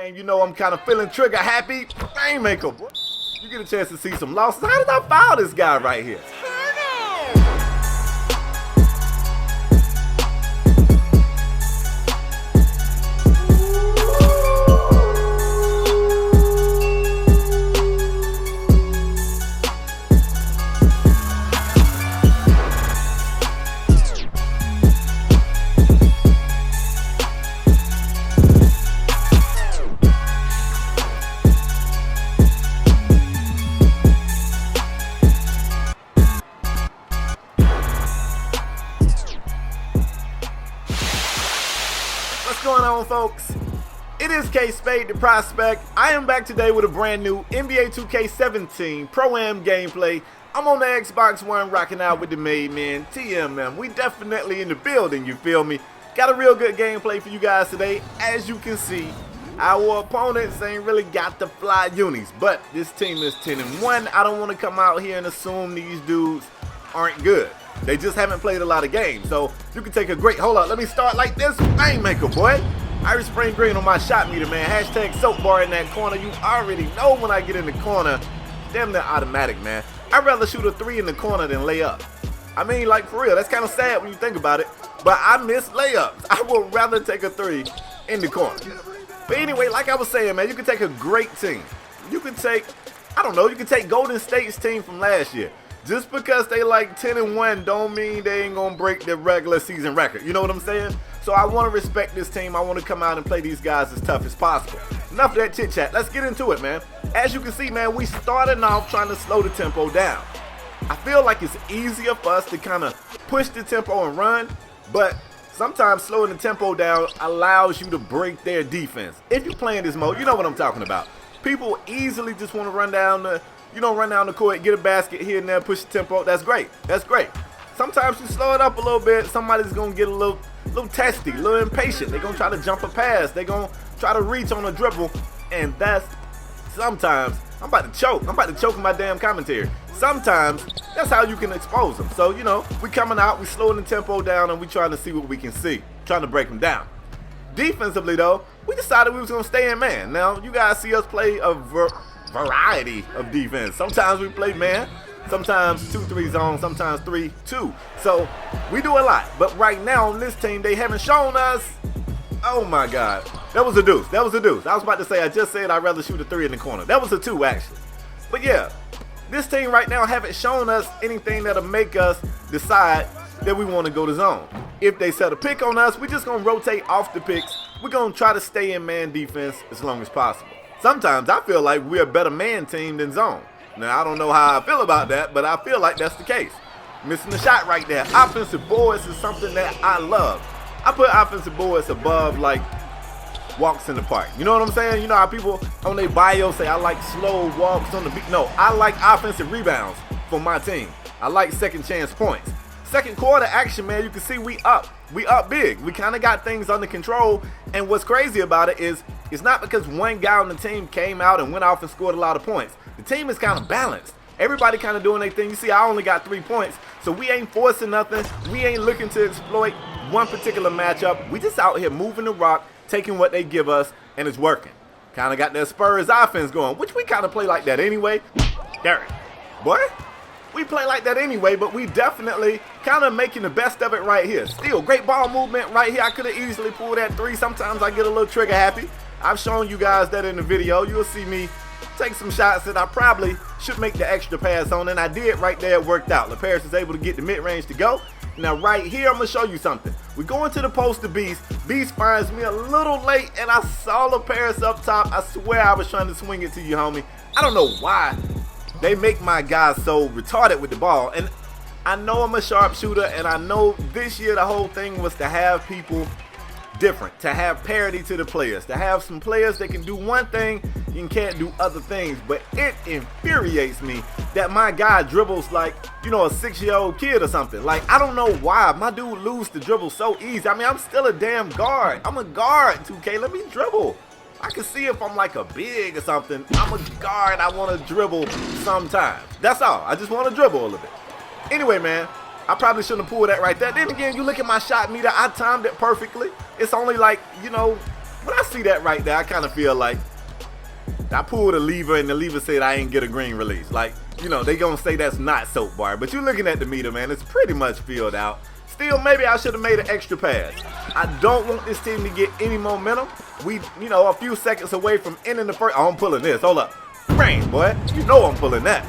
Man, you know I'm kind of feeling trigger happy. Rainmaker, boy. You get a chance to see some losses. How did I foul this guy right here? What's going on, folks? It is KspadeTheProspect. I am back today with a brand new NBA 2K17 Pro-Am gameplay. I'm on the Xbox One rocking out with the made man, TMM. We definitely in the building, you feel me? Got a real good gameplay for you guys today. As you can see, our opponents ain't really got the fly unis, but this team is 10-1. I don't want to come out here and assume these dudes aren't good. They just haven't played a lot of games, so you can take a great, hold up, let me start like this, Rainmaker, boy. Irish Spring Green on my shot meter, man. Hashtag soap bar in that corner. You already know when I get in the corner, damn near automatic, man. I'd rather shoot a 3 in the corner than lay up. I mean, like, for real, that's kind of sad when you think about it, but I miss layups. I would rather take a 3 in the corner. But anyway, like I was saying, man, you can take a great team. You can take, I don't know, you can take Golden State's team from last year. Just because they like 10-1 don't mean they ain't gonna break their regular season record. You know what I'm saying? So I want to respect this team. I want to come out and play these guys as tough as possible. Enough of that chit chat. Let's get into it, man. As you can see, man, we starting off trying to slow the tempo down. I feel like it's easier for us to kind of push the tempo and run, but sometimes slowing the tempo down allows you to break their defense. If you're playing this mode, you know what I'm talking about. People easily just want to run down the run down the court, get a basket here and there, push the tempo. That's great. That's great. Sometimes you slow it up a little bit. Somebody's going to get a little testy, a little impatient. They're going to try to jump a pass. They're going to try to reach on a dribble. And that's sometimes, I'm about to choke. I'm about to choke in my damn commentary. Sometimes that's how you can expose them. So, you know, we coming out, we slowing the tempo down, and we trying to see what we can see. Trying to break them down. Defensively, though, we decided we was going to stay in man. Now, you guys see us play a variety of defense. Sometimes we play man, sometimes 2-3 zone, sometimes 3-2. So we do a lot. But right now on this team, they haven't shown us. Oh my God, that was a deuce. That was a deuce. I was about to say, I just said I'd rather shoot a 3 in the corner. That was a 2 actually. But yeah, this team right now haven't shown us anything that'll make us decide that we want to go to zone. If they set a pick on us, we're just gonna rotate off the picks. We're gonna try to stay in man defense as long as possible. Sometimes I feel like we're a better man team than zone. Now, I don't know how I feel about that, but I feel like that's the case. Missing the shot right there. Offensive boards is something that I love. I put offensive boards above, like, walks in the park. You know what I'm saying? You know how people on their bio say, I like slow walks on the beat. No, I like offensive rebounds for my team. I like second chance points. Second quarter action, man, you can see we up. We up big. We kind of got things under control. And what's crazy about it is it's not because one guy on the team came out and went off and scored a lot of points. The team is kind of balanced. Everybody kind of doing their thing. You see, I only got 3 points. So we ain't forcing nothing. We ain't looking to exploit one particular matchup. We just out here moving the rock, taking what they give us, and it's working. Kind of got that Spurs offense going, which we kind of play like that anyway. Derek, boy. We play like that anyway, but we definitely kind of making the best of it right here. Still, great ball movement right here. I could have easily pulled that 3. Sometimes I get a little trigger happy. I've shown you guys that in the video. You'll see me take some shots that I probably should make the extra pass on, and I did right there. It worked out. LaParis is able to get the mid-range to go. Now, right here, I'm going to show you something. We go into the post to Beast. Beast finds me a little late, and I saw LaParis up top. I swear I was trying to swing it to you, homie. I don't know why they make my guys so retarded with the ball. And I know I'm a sharpshooter, and I know this year the whole thing was to have people different, to have parity to the players, to have some players that can do one thing and can't do other things. But it infuriates me that my guy dribbles like, you know, a 6-year-old kid or something. Like, I don't know why my dude lose the dribble so easy. I mean, I'm still a damn guard. I'm a guard, 2K. Let me dribble. I can see if I'm like a big or something. I'm a guard. I want to dribble sometimes. That's all. I just want to dribble a little bit. Anyway, man, I probably shouldn't have pulled that right there. Then again, you look at my shot meter. I timed it perfectly. It's only like, you know, when I see that right there, I kind of feel like I pulled a lever and the lever said I ain't get a green release. Like, you know, they gonna say that's not soap bar, but you're looking at the meter, man, it's pretty much filled out. Still, maybe I should have made an extra pass. I don't want this team to get any momentum. We, you know, a few seconds away from ending the first. Oh, I'm pulling this. Hold up. Rain, boy. You know I'm pulling that.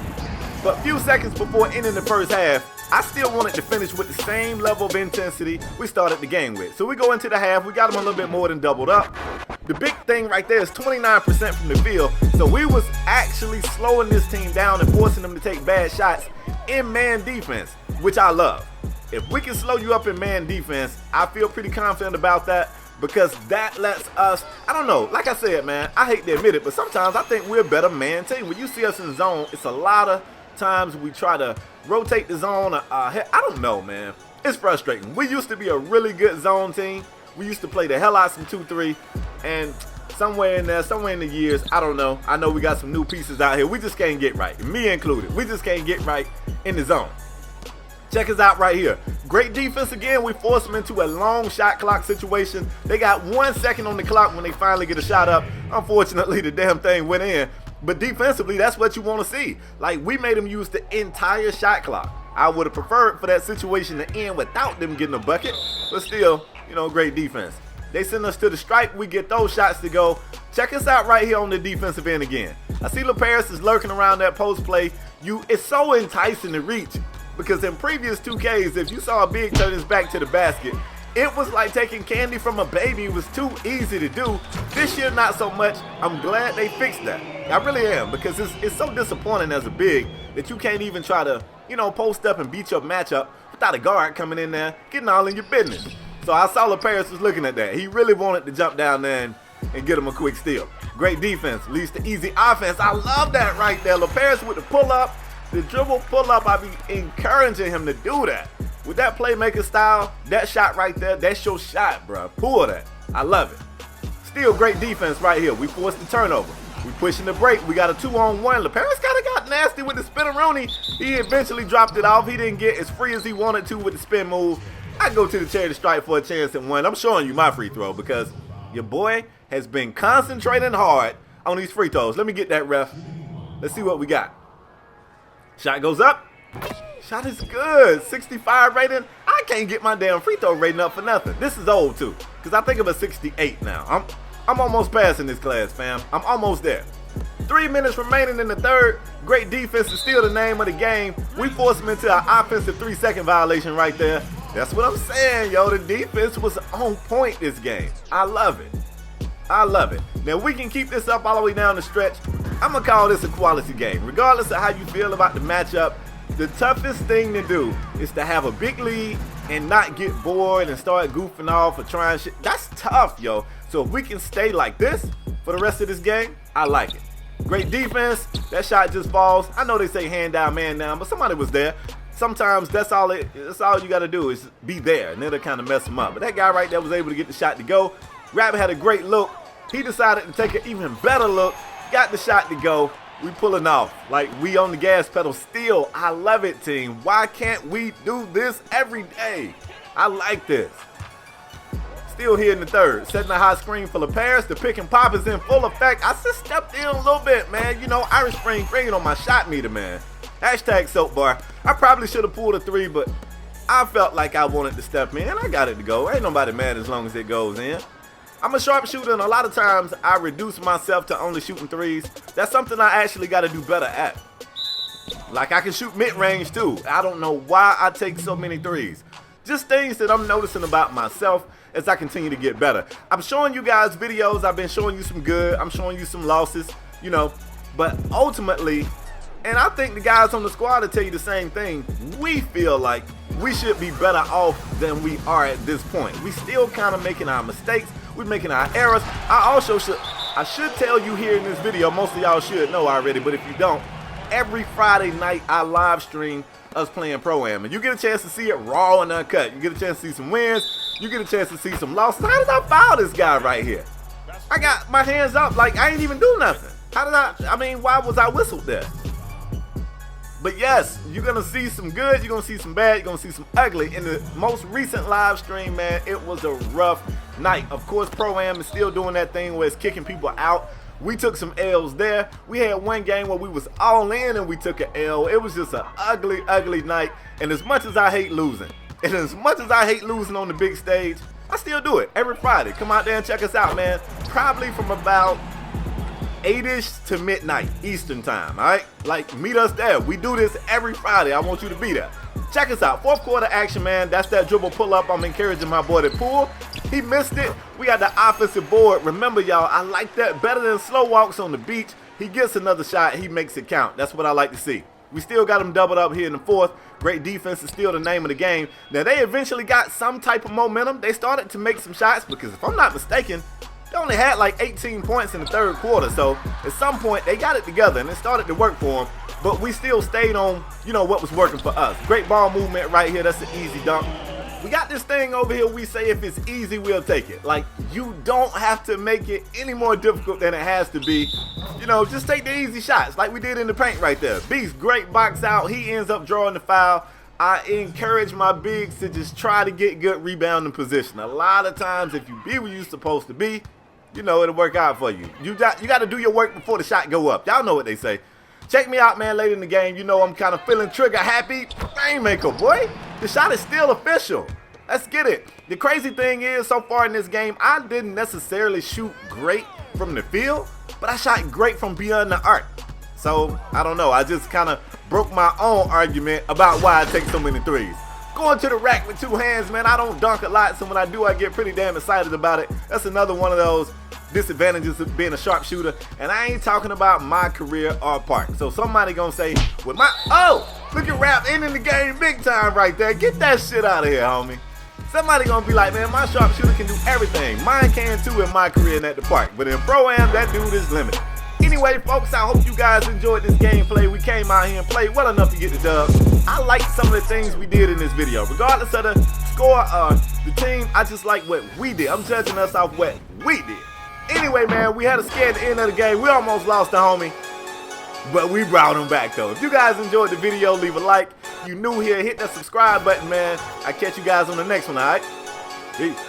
But a few seconds before ending the first half, I still wanted to finish with the same level of intensity we started the game with. So we go into the half. We got them a little bit more than doubled up. The big thing right there is 29% from the field. So we was actually slowing this team down and forcing them to take bad shots in man defense, which I love. If we can slow you up in man defense, I feel pretty confident about that because that lets us, I don't know, like I said, man, I hate to admit it, but sometimes I think we're a better man team. When you see us in zone, it's a lot of times we try to rotate the zone. I don't know, man. It's frustrating. We used to be a really good zone team. We used to play the hell out some 2-3, and somewhere in the years, I don't know. I know we got some new pieces out here. We just can't get right, me included. We just can't get right in the zone. Check us out right here. Great defense again. We force them into a long shot clock situation. They got 1 second on the clock when they finally get a shot up. Unfortunately, the damn thing went in. But defensively, that's what you want to see. Like, we made them use the entire shot clock. I would have preferred for that situation to end without them getting a bucket. But still, you know, great defense. They send us to the stripe. We get those shots to go. Check us out right here on the defensive end again. I see LaParis is lurking around that post play. It's so enticing to reach. Because in previous 2Ks, if you saw a big turn his back to the basket, it was like taking candy from a baby. It was too easy to do. This year, not so much. I'm glad they fixed that. I really am, because it's so disappointing as a big that you can't even try to, you know, post up and beat your matchup without a guard coming in there, getting all in your business. So I saw LaParis was looking at that. He really wanted to jump down there and get him a quick steal. Great defense leads to easy offense. I love that right there. LaParis with the pull-up. The dribble pull-up, I be encouraging him to do that. With that playmaker style, that shot right there, that's your shot, bro. Pull that. I love it. Still great defense right here. We forced the turnover. We pushing the break. We got a 2-on-1. LaParis kind of got nasty with the spinneroni. He eventually dropped it off. He didn't get as free as he wanted to with the spin move. I go to the charity stripe for a chance at one. I'm showing you my free throw because your boy has been concentrating hard on these free throws. Let me get that, ref. Let's see what we got. Shot goes up. Shot is good. 65 rating. I can't get my damn free throw rating up for nothing. This is old too, because I think I'm a 68 now. I'm almost passing this class, fam. I'm almost there. 3 minutes remaining in the third. Great defense is still the name of the game. We forced them into an offensive 3-second violation right there. That's what I'm saying, yo. The defense was on point this game. I love it. I love it. Now, we can keep this up all the way down the stretch. I'm going to call this a quality game. Regardless of how you feel about the matchup, the toughest thing to do is to have a big lead and not get bored and start goofing off or trying shit. That's tough, yo. So if we can stay like this for the rest of this game, I like it. Great defense. That shot just falls. I know they say hand down, man down, but somebody was there. Sometimes that's all you got to do is be there, and it'll kind of mess them up. But that guy right there was able to get the shot to go. Rabbit had a great look. He decided to take an even better look. Got the shot to go. We pulling off. Like, we on the gas pedal still. I love it, team. Why can't we do this every day? I like this. Still here in the third. Setting a high screen for LaParis. The pick and pop is in full effect. I just stepped in a little bit, man. You know, Irish Spring bringing on my shot meter, man. Hashtag soap bar. I probably should have pulled a 3, but I felt like I wanted to step in. I got it to go. Ain't nobody mad as long as it goes in. I'm a sharpshooter, and a lot of times I reduce myself to only shooting 3s. That's something I actually got to do better at. Like, I can shoot mid-range too. I don't know why I take so many 3s. Just things that I'm noticing about myself as I continue to get better. I'm showing you guys videos. I've been showing you some good. I'm showing you some losses, you know. But ultimately, and I think the guys on the squad will tell you the same thing, we feel like we should be better off than we are at this point. We still kind of making our mistakes. We're making our errors. I should tell you here in this video, most of y'all should know already, but if you don't, every Friday night I live stream us playing Pro-Am. And you get a chance to see it raw and uncut. You get a chance to see some wins. You get a chance to see some losses. How did I foul this guy right here? I got my hands up like I ain't even do nothing. Why was I whistled there? But yes, you're going to see some good, you're going to see some bad, you're going to see some ugly. In the most recent live stream, man, it was a rough night. Of course, Pro-Am is still doing that thing where it's kicking people out. We took some L's there. We had one game where we was all in and we took an L. It was just an ugly, ugly night. And as much as I hate losing, and as much as I hate losing on the big stage, I still do it every Friday. Come out there and check us out, man. Probably from about 8-ish to midnight Eastern time, all right? Like, meet us there. We do this every Friday. I want you to be there. Check us out. Fourth quarter action, man. That's that dribble pull-up. I'm encouraging my boy to pull. He missed it. We got the offensive board. Remember, y'all, I like that better than slow walks on the beach. He gets another shot. He makes it count. That's what I like to see. We still got him doubled up here in the fourth. Great defense is still the name of the game. Now, they eventually got some type of momentum. They started to make some shots because, if I'm not mistaken, they only had like 18 points in the third quarter. So, at some point, they got it together, and it started to work for them. But we still stayed on, you know, what was working for us. Great ball movement right here. That's an easy dunk. We got this thing over here. We say if it's easy, we'll take it. Like, you don't have to make it any more difficult than it has to be. You know, just take the easy shots like we did in the paint right there. Beast, great box out. He ends up drawing the foul. I encourage my bigs to just try to get good rebounding position. A lot of times, if you be where you're supposed to be, you know, it'll work out for you. You got to do your work before the shot go up. Y'all know what they say. Check me out, man, later in the game. You know I'm kind of feeling trigger happy. Rainmaker, boy. The shot is still official. Let's get it. The crazy thing is, so far in this game, I didn't necessarily shoot great from the field, but I shot great from beyond the arc. So, I don't know. I just kind of broke my own argument about why I take so many threes. Going to the rack with two hands, man, I don't dunk a lot, so when I do, I get pretty damn excited about it. That's another one of those disadvantages of being a sharpshooter, and I ain't talking about my career or Park. So somebody gonna say, with my, oh, look at Rap ending the game big time right there. Get that shit out of here, homie. Somebody gonna be like, man, my sharpshooter can do everything. Mine can too in my career and at the Park, but in Pro-Am, that dude is limited. Anyway, folks, I hope you guys enjoyed this gameplay. We came out here and played well enough to get the dub. I like some of the things we did in this video. Regardless of the score or the team, I just like what we did. I'm judging us off what we did. Anyway, man, we had a scare at the end of the game. We almost lost the homie, but we brought him back, though. If you guys enjoyed the video, leave a like. If you new here, hit that subscribe button, man. I'll catch you guys on the next one, all right? Peace.